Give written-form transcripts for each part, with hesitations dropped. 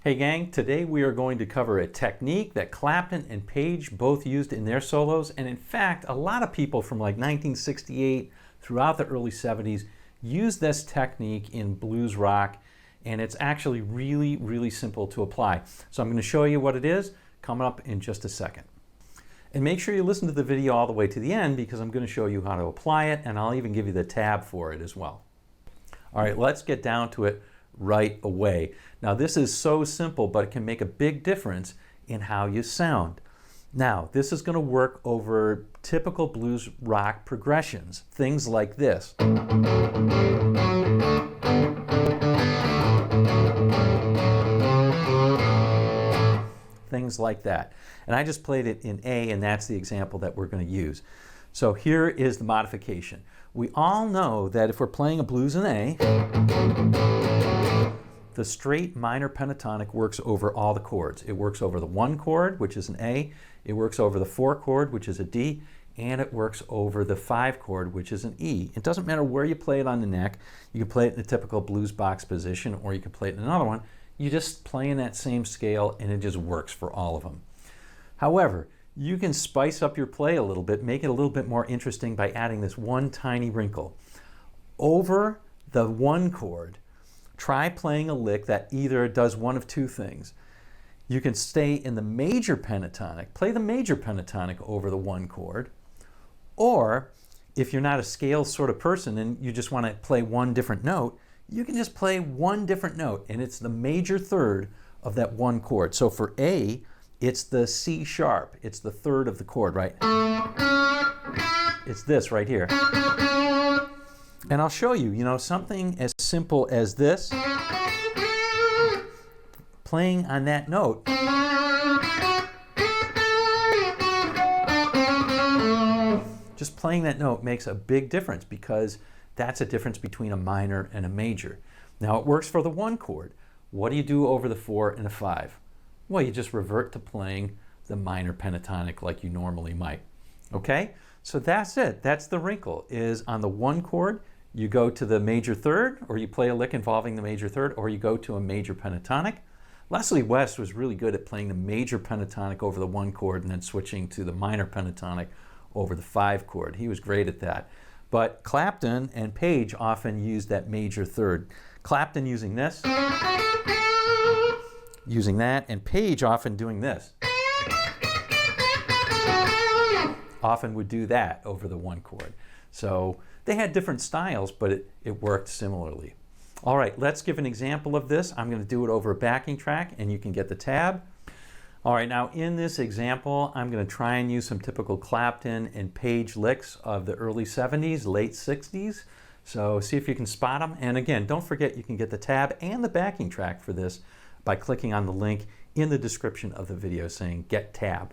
Hey gang, today we are going to cover a technique that Clapton and Page both used in their solos, and in fact a lot of people from like 1968 throughout the early 70s used this technique in blues rock, and it's actually really simple to apply. So I'm going to show you what it is coming up in just a second. And make sure you listen to the video all the way to the end because I'm going to show you how to apply it, and I'll even give you the tab for it as well. All right, let's get down to it right away. Now this is so simple, but it can make a big difference in how you sound. Now this is going to work over typical blues rock progressions, things like this. Things like that. And I just played it in A, and that's the example that we're going to use. So here is the modification. We all know that if we're playing a blues in A, the straight minor pentatonic works over all the chords. It works over the 1 chord, which is an A, it works over the 4 chord, which is a D, and it works over the 5 chord, which is an E. It doesn't matter where you play it on the neck. You can play it in the typical blues box position, or you can play it in another one. You just play in that same scale, and it just works for all of them. However, you can spice up your play a little bit, make it a little bit more interesting by adding this one tiny wrinkle. Over the 1 chord, try playing a lick that either does one of two things. You can stay in the major pentatonic, play the major pentatonic over the 1 chord, or if you're not a scale sort of person and you just want to play one different note, you can just play one different note, and it's the major third of that 1 chord. So for A, it's the C sharp. It's the third of the chord, right? It's this right here. And I'll show you, something as simple as this, playing on that note. Just playing that note makes a big difference because that's a difference between a minor and a major. Now it works for the 1 chord. What do you do over the 4 and the 5? Well, you just revert to playing the minor pentatonic like you normally might. Okay? So that's it. That's the wrinkle, is on the 1 chord, you go to the major third, or you play a lick involving the major third, or you go to a major pentatonic. Leslie West was really good at playing the major pentatonic over the 1 chord and then switching to the minor pentatonic over the 5 chord. He was great at that. But Clapton and Page often used that major third. Clapton using this, using that, and Page often doing this. Often would do that over the 1 chord. So they had different styles, but it worked similarly. All right, let's give an example of this. I'm going to do it over a backing track, and you can get the tab. All right, now in this example, I'm going to try and use some typical Clapton and Page licks of the early 70s, late 60s. So see if you can spot them. And again, don't forget you can get the tab and the backing track for this by clicking on the link in the description of the video saying Get Tab.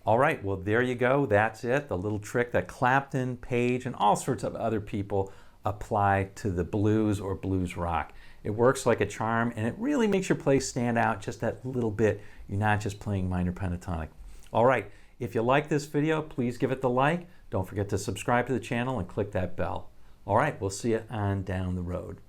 All right, well there you go, that's it, the little trick that Clapton, Page, and all sorts of other people apply to the blues or blues rock. It works like a charm, and it really makes your play stand out just that little bit. You're not just playing minor pentatonic. All right, if you like this video, please give it the like. Don't forget to subscribe to the channel and click that bell. All right, we'll see you on down the road.